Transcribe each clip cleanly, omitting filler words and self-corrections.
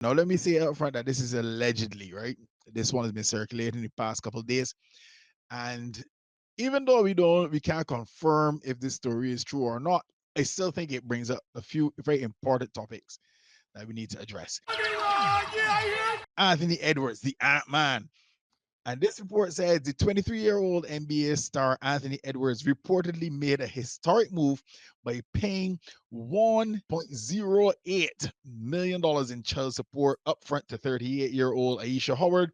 Now, let me say up front that this is allegedly, right? This one has been circulating the past couple of days. And even though we can't confirm if this story is true or not, I still think it brings up a few very important topics that we need to address. Anthony Edwards, the Ant Man. And this report says the 23-year-old NBA star Anthony Edwards reportedly made a historic move by paying $1.08 million in child support upfront to 38-year-old Aisha Howard,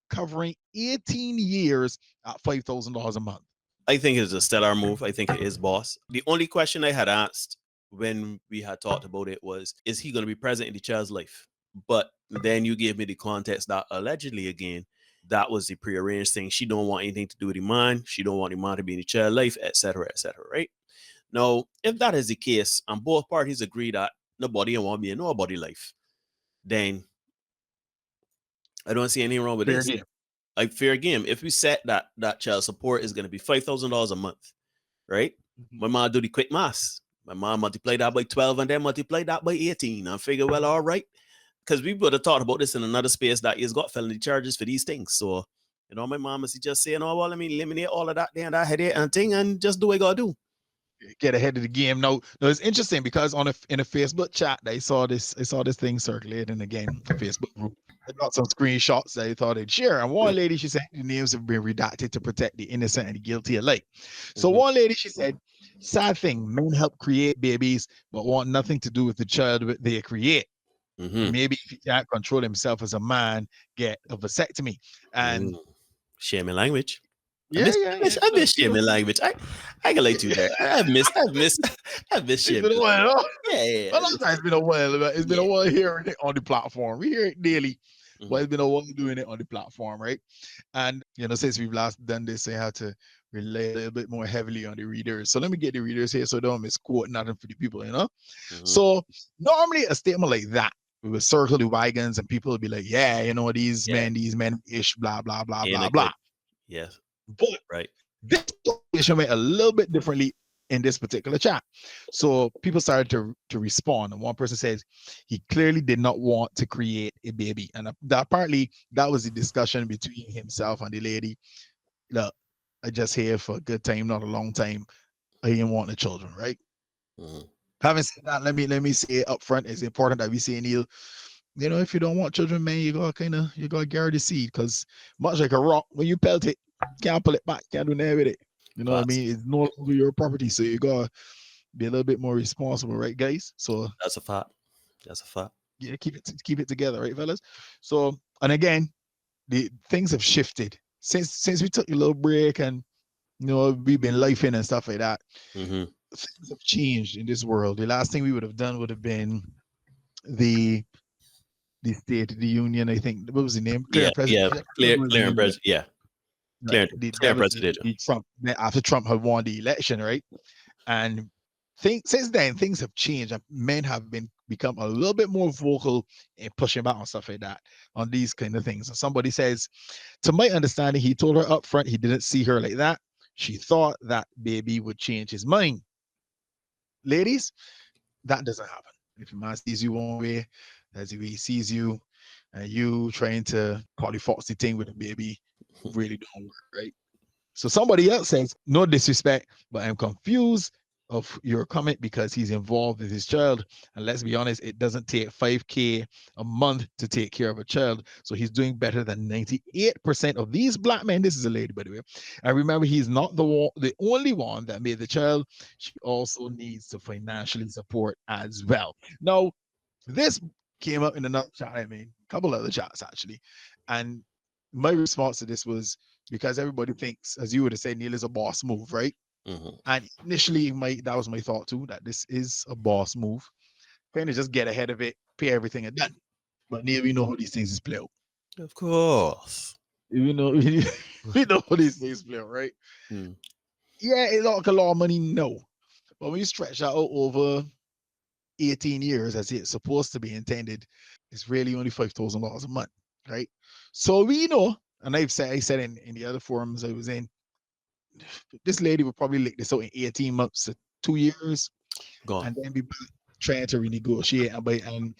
covering 18 years at $5,000 a month. I think it's a stellar move. I think it is, boss. The only question I had asked when we had talked about it was, is he going to be present in the child's life? But then you gave me the context that allegedly, again, that was the prearranged thing. She don't want anything to do with the man. She don't want the man to be in the child's life, etc., etc., right? Now, if that is the case, and both parties agree that nobody want to be in nobody life, then I don't see anything wrong with Fair this. game. Like fair game. If we set that child support is going to be $5,000 a month, right? My mom do the quick math. My mom multiply that by 12 and then multiply that by 18 and figure, well, all right. Because we would have talked about this in another space that he's got felony charges for these things. So, my mom is just saying, oh, well, let me eliminate all of that there and that headache and thing and just do what I got to do. Get ahead of the game. No, it's interesting because in a Facebook chat, I saw this thing circulating again, a Facebook group. I got some screenshots that I thought they'd share. And one lady, she said the names have been redacted to protect the innocent and the guilty alike. So one lady, she said, sad thing, men help create babies, but want nothing to do with the child they create. Maybe if he can't control himself as a man, get a vasectomy. And Shaming language. yeah. I miss shaming language. I can let you there. I've missed It's shaming. been a while. Huh? Yeah. A lot of times it's been a while. It's been a while hearing it on the platform. We hear it daily, but it's been a while doing it on the platform, right? And since we've last done this, I have to rely a little bit more heavily on the readers. So let me get the readers here so I don't misquote nothing for the people. So normally a statement like that, we would circle the wagons and people would be like, yeah, these men ish, blah, blah, blah, blah, blah. Yes. But right. This situation went a little bit differently in this particular chat. So people started to respond. And one person says he clearly did not want to create a baby. And apparently that was the discussion between himself and the lady. Look, I just here for a good time, not a long time. I didn't want the children, right? Having said that, let me say up front, it's important that we say, Neil, if you don't want children, man, you gotta guard the seed, because much like a rock, when you pelt it, can't pull it back, can't do nothing with it. You know what I mean? It's no longer your property, so you gotta be a little bit more responsible, right, guys? So that's a fact. Yeah, keep it together, right, fellas? So, and again, the things have shifted since we took a little break, and we've been lifing and stuff like that. Things have changed in this world. The last thing we would have done would have been the State of the Union. I think, what was the name? Clear President. Clear and President. Yeah. Right. Clear President. Trump, after Trump had won the election, right? And since then, things have changed. And men have become a little bit more vocal in pushing back on stuff like that, on these kind of things. And somebody says, to my understanding, he told her up front he didn't see her like that. She thought that baby would change his mind. Ladies, that doesn't happen. If a man sees you one way, that's the way he sees you, and you trying to Polly Foxy thing with a baby, really don't work, right? So somebody else says, no disrespect, but I'm confused of your comment because he's involved with his child. And let's be honest, it doesn't take $5,000 a month to take care of a child. So he's doing better than 98% of these black men. This is a lady, by the way. And remember, he's not the only one that made the child. She also needs to financially support as well. Now, this came up in another chat, a couple other chats actually. And my response to this was, because everybody thinks, as you would have said, Neil, is a boss move, right? And initially, that was my thought too, that this is a boss move. Kind of just get ahead of it, pay everything and done. But Neil, we know how these things is played out. Of course. We know how these things play out, right? Yeah, it's like a lot of money, no. But when you stretch that out over 18 years, as it's supposed to be intended, it's really only $5,000 a month, right? So we know, and I said in the other forums I was in, this lady would probably lick this out in 18 months to 2 years, and then be trying to renegotiate. And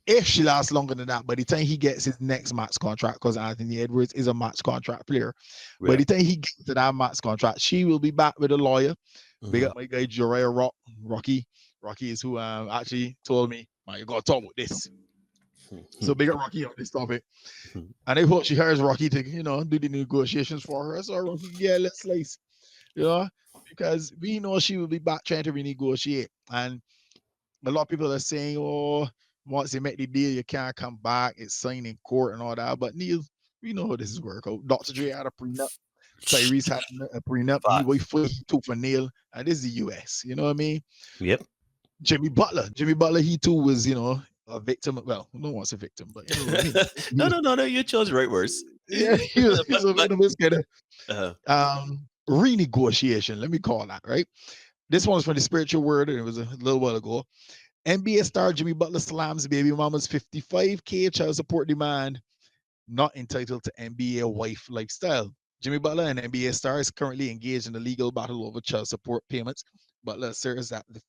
if she lasts longer than that, by the time he gets his next max contract, because Anthony Edwards is a max contract player, by the time he gets to that max contract, she will be back with a lawyer. Big up my guy Jariah Rocky. Rocky is who actually told me, man, you gotta talk about this. So big up Rocky on this topic. And I hope she hires Rocky to, do the negotiations for her. So Rocky, yeah, let's slice. Because we know she will be back trying to renegotiate. And a lot of people are saying, oh, once they make the deal, you can't come back. It's signed in court and all that. But Neil, we know how this is work out. Dr. Dre had a prenup. Tyrese had a prenup. He waited for tooth for nail. And this is the US. You know what I mean? Yep. Jimmy Butler, he too was, a victim. Well, no one's a victim, but you know what I mean? No, you chose the right words. Yeah, he was a victim of this kind of renegotiation. Let me call that, right? This one's from the spiritual word, and it was a little while ago. NBA star Jimmy Butler slams baby mama's $55K child support demand, not entitled to NBA wife lifestyle. Jimmy Butler, an NBA star, is currently engaged in a legal battle over child support payments. Butler asserts that the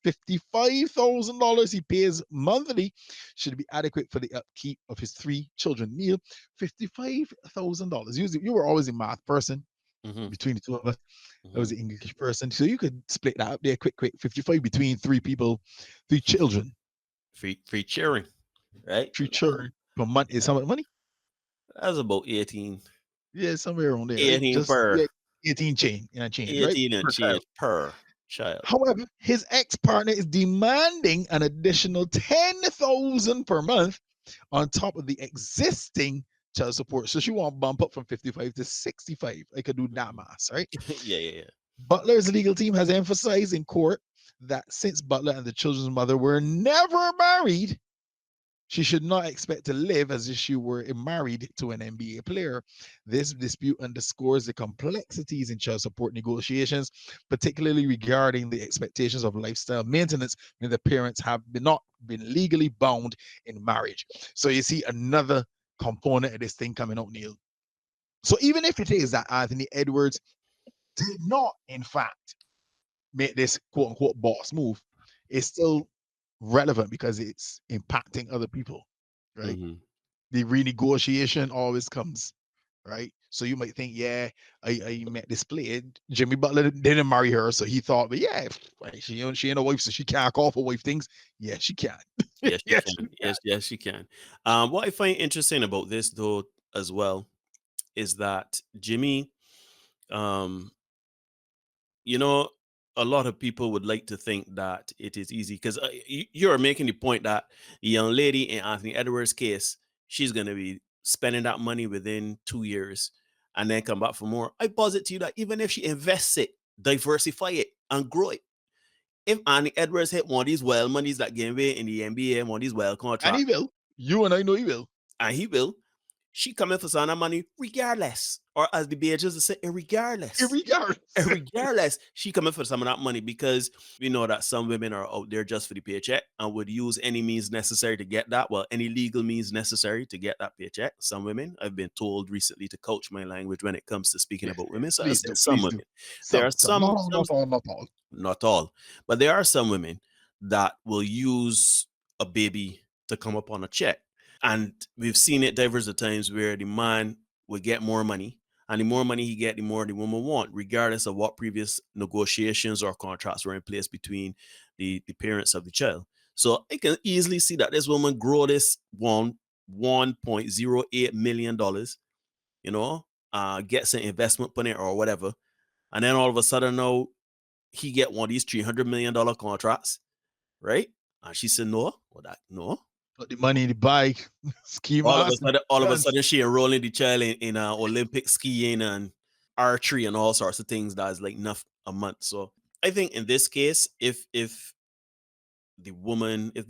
$55,000 he pays monthly should be adequate for the upkeep of his 3 children. Neil, $55,000. You were always a math person between the two of us. I was an English person. So you could split that up there quick. 55 between 3 people, 3 children. Free cheering, right? 3 children per month is how much money? That's about 18. Yeah, somewhere around there. 18 right? per. Yeah, 18 change, 18 right? and change per child. However, his ex-partner is demanding an additional $10,000 per month on top of the existing child support. So she won't bump up from 55 to 65. I could do that math, right? Yeah. Butler's legal team has emphasized in court that since Butler and the children's mother were never married, she should not expect to live as if she were married to an NBA player. This dispute underscores the complexities in child support negotiations, particularly regarding the expectations of lifestyle maintenance when the parents have not been legally bound in marriage. So you see another component of this thing coming up, Neil. So even if it is that Anthony Edwards did not, in fact, make this quote-unquote boss move, it's still relevant because it's impacting other people, right? The renegotiation always comes, right? So you might think, yeah, I met this player. Jimmy Butler didn't marry her, so he thought, but yeah, she ain't a wife, so she can't call for wife things. Yeah, she can. Yes, she can. What I find interesting about this, though, as well, is that Jimmy, a lot of people would like to think that it is easy because you're making the point that the young lady in Anthony Edwards' case, she's going to be spending that money within 2 years and then come back for more. I posit to you that even if she invests it, diversify it, and grow it, if Anthony Edwards hit one of these wild monies that game away in the NBA, one of these wild contracts, and he will. You and I know he will. And he will. She coming for some money regardless. Or as the BHs say, regardless. Regardless. She coming for some of that money because we know that some women are out there just for the paycheck and would use any means necessary to get that. Well, any legal means necessary to get that paycheck. Some women, I've been told recently to coach my language when it comes to speaking about women. So I said some women. There are some. Not all. But there are some women that will use a baby to come up on a check. And we've seen it diverse of times where the man will get more money, and the more money he get, the more the woman want, regardless of what previous negotiations or contracts were in place between the parents of the child. So I can easily see that this woman grow this $1.08 million, gets an investment on it or whatever. And then all of a sudden now he get one of these $300 million contracts, right? And she said, no. Put the money in the bike. Ski all of a sudden she enrolling the child in Olympic skiing and archery and all sorts of things that is like enough a month. So I think in this case, if the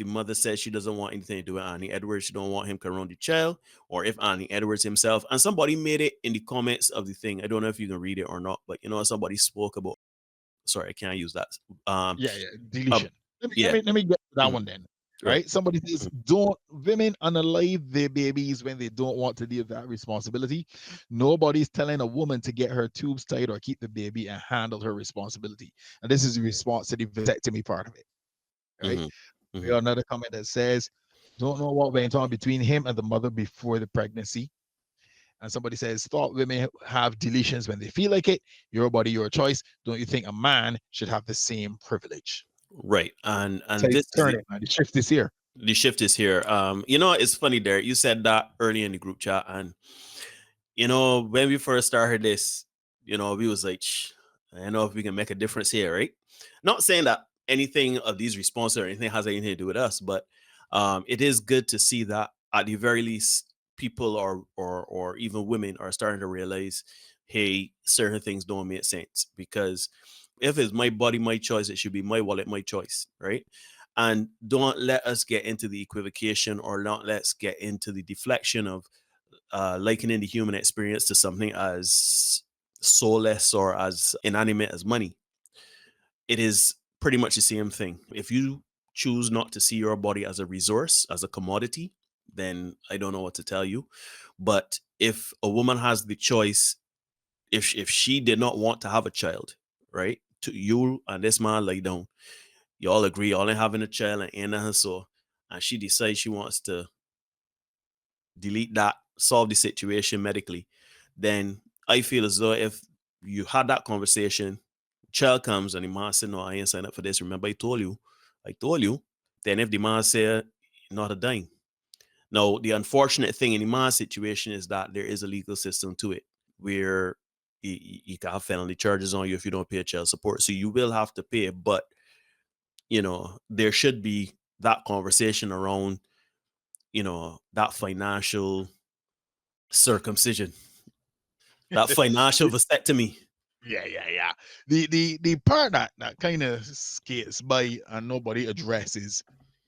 mother says she doesn't want anything to do with Anthony Edwards, she don't want him to run the child, or if Anthony Edwards himself, and somebody made it in the comments of the thing, I don't know if you can read it or not, but somebody spoke about, sorry, I can't use that. Deletion. Let me get to that one then. Right? Somebody says, don't women unalive their babies when they don't want to deal with that responsibility. Nobody's telling a woman to get her tubes tight or keep the baby and handle her responsibility. And this is the response to the vasectomy part of it. Right? We got another comment that says, Don't know what went on between him and the mother before the pregnancy. And somebody says, thought women have deletions when they feel like it. Your body, your choice. Don't you think a man should have the same privilege? Right. And So this is turn it, man. The shift is here. The shift is here. You know, it's funny, Derek. You said that early in the group chat, and you know, when we first started this, you know, we was like, I know if we can make a difference here, right? Not saying that anything of these responses or anything has anything to do with us, but it is good to see that at the very least, people or even women are starting to realize, hey, certain things don't make sense, because if it's my body, my choice, it should be my wallet, my choice, right? And don't let us get into the equivocation, or not let's get into the deflection of likening the human experience to something as soulless or as inanimate as money. It is pretty much the same thing. If you choose not to see your body as a resource, as a commodity, then I don't know what to tell you. But if a woman has the choice, if she did not want to have a child, right? To you and this man lay down, you all agree, y'all ain't having a child and ain't nothing, so, and she decides she wants to delete that, solve the situation medically, then I feel as though if you had that conversation, child comes and the man said, no, I ain't signed up for this. Remember, I told you. Then if the man said, not a dime. Now, the unfortunate thing in the man situation is that there is a legal system to it, where you can have felony charges on you if you don't pay child support. So you will have to pay, but you know, there should be that conversation around, you know, that financial circumcision, that financial vasectomy. Yeah. The part that kind of skates by and nobody addresses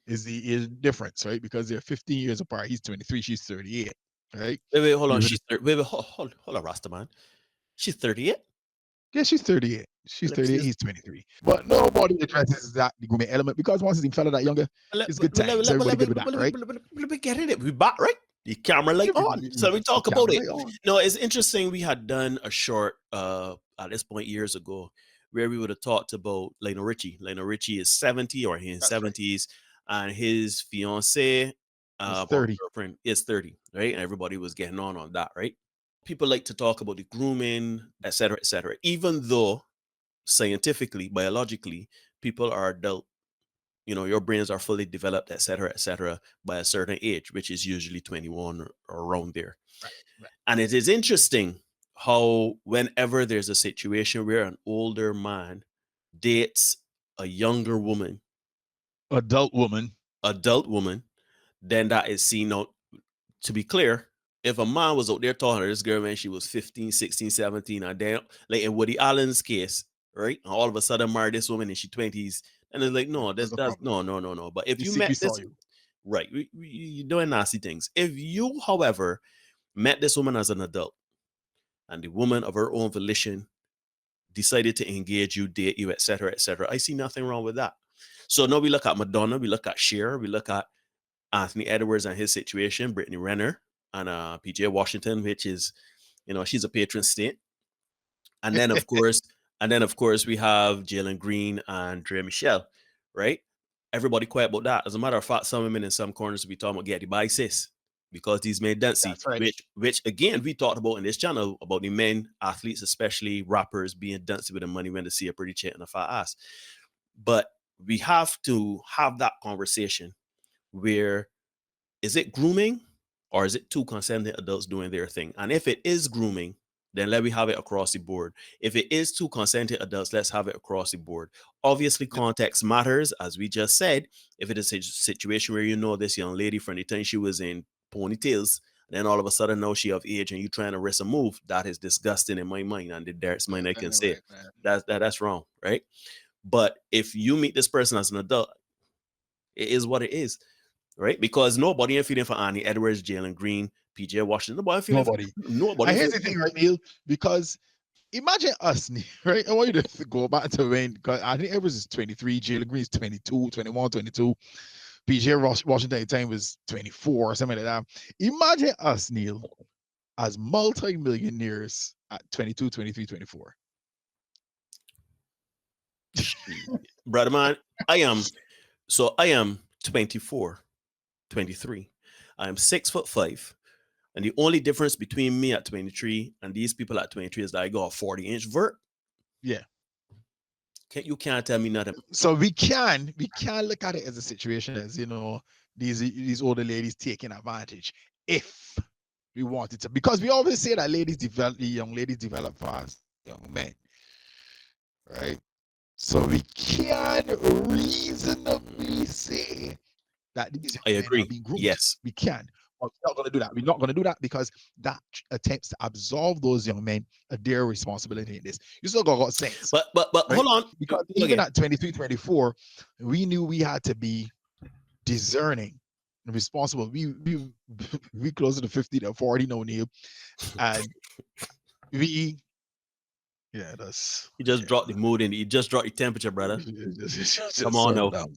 is difference, right? Because they're 15 years apart. He's 23, she's 38, right? Wait, hold on. Wait, hold on, Rasta man. She's 38. Yeah, she's 38. She's Let me 38. see. He's 23. But nobody addresses that the grooming element, because once the fella that younger, it's good times. Everybody good with that, right? Let me get in it. We back, right? The camera light on. So we talk about it. No, it's interesting. We had done a short at this point years ago, where we would have talked about Lionel Richie. Lionel Richie is 70 or in his 70s, right. And his fiance, 30. girlfriend, is 30, right? And everybody was getting on that, right? People like to talk about the grooming, etc., etc. Even though scientifically, biologically, people are adult. You know, your brains are fully developed, etc., by a certain age, which is usually 21 or around there. Right. And it is interesting how whenever there's a situation where an older man dates a younger woman, Adult woman, then that is seen out. To be clear, if a man was out there talking to this girl when she was 15, 16, 17, and then, like in Woody Allen's case, right? And all of a sudden married this woman in she 20s, and it's like, no, that's no. But if you met this, right, you're doing nasty things. If you, however, met this woman as an adult, and the woman of her own volition decided to engage you, date you, etc., I see nothing wrong with that. So now we look at Madonna, we look at Cher, we look at Anthony Edwards and his situation, Brittany Renner, and PJ Washington, which is, you know, she's a patron saint. And then of course, we have Jalen Green and Dre Michelle, right? Everybody quiet about that. As a matter of fact, some women in some corners will be talking about getting by sis, because these men dancey, right. which again we talked about in this channel about the men athletes, especially rappers, being dancey with the money when they see a pretty chick and a fat ass. But we have to have that conversation where, is it grooming or is it two consenting adults doing their thing? And if it is grooming, then let me have it across the board. If it is two consenting adults, let's have it across the board. Obviously, context matters, as we just said. If it is a situation where you know this young lady from the time she was in ponytails, then all of a sudden now she of age and you trying to risk a move, that is disgusting in my mind, and the Derek's mind I can say that's wrong, right? But if you meet this person as an adult, it is what it is. Right? Because nobody ain't feeling for Annie Edwards, Jalen Green, PJ Washington. Nobody. And here's the thing, right, Neil? Because imagine us, right? I want you to go back to when, because Anthony Edwards is 23, Jalen Green is 22, 21, 22. PJ Washington at the time was 24 or something like that. Imagine us, Neil, as multi-millionaires at 22, 23, 24. Brother man, I am 24. 23. I am 6'5", and the only difference between me at 23 and these people at 23 is that I got a 40-inch vert. Yeah. You can't tell me nothing. So we can look at it as a situation as, these older ladies taking advantage if we wanted to, because we always say that young ladies develop fast, young men, right? So we can reasonably say that these I men agree. are being groomed. Yes, we can. But we're not going to do that. We're not going to do that because that attempts to absolve those young men of their responsibility in this. You still got sense. But right? Hold on. Because even at 23, 24, we knew we had to be discerning and responsible. We closer to 50 than 40 now, Neil. And that's you just dropped the mood in. You just dropped the temperature, brother. just Come on now. Down.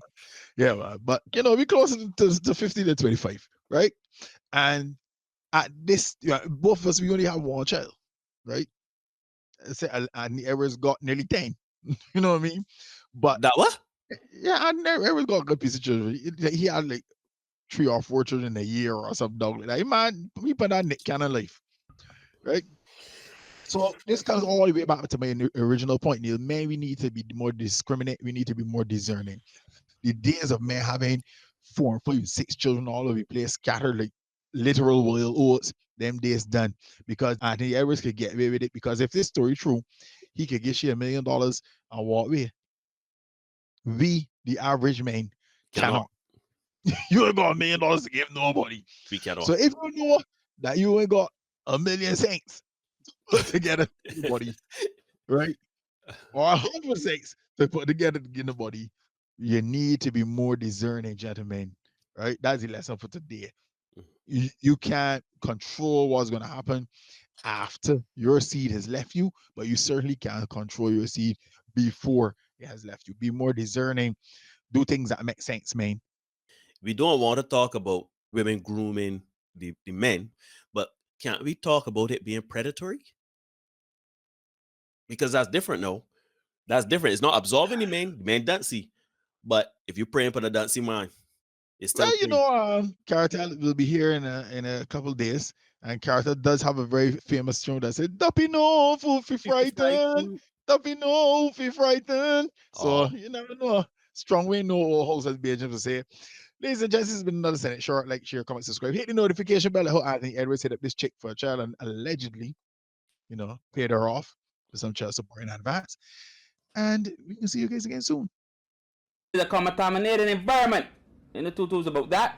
Yeah, man. But we closer to 50 than 25, right? And at this, both of us, we only have one child, right? And Everett's got nearly 10. You know what I mean? But that what? Yeah, and Everett's got a good piece of children. He had like 3 or 4 children a year or something dog like that. Man, we put that kind of life, right? So this comes all the way back to my original point, Neil. Man, we need to be more discriminate. We need to be more discerning. The days of men having 4, 5, 6 children all over the place, scattered like literal wild oats, them days done. Because Anthony Edwards could get away with it. Because if this story true, he could get you $1 million and walk away. We, the average man, cannot. You ain't got $1 million to give nobody. We cannot. So if you know that you ain't got $1 million cents to put together to anybody, right? Or 100 cents to put together to get nobody, you need to be more discerning, gentlemen. Right? That's the lesson for today. You can't control what's going to happen after your seed has left you, but you certainly can't control your seed before it has left you. Be more discerning. Do things that make sense, man. We don't want to talk about women grooming the men, but can't we talk about it being predatory? Because that's different, no. That's different. It's not absolving the men don't see. But if you're praying for the dancing man, it's still Carter will be here in a couple of days. And Carter does have a very famous tune that says, Duppy no fool fi frightened. Duppy no fi frightened. So you never know. Strong way no holes as Beijing to say. Ladies and gents, this has been another Senate Short. Like, share, comment, subscribe. Hit the notification bell. I hope Anthony Edwards hit up this chick for a child and allegedly, paid her off for some child support in advance. And we can see you guys again soon. The contaminated environment in the tutus about that.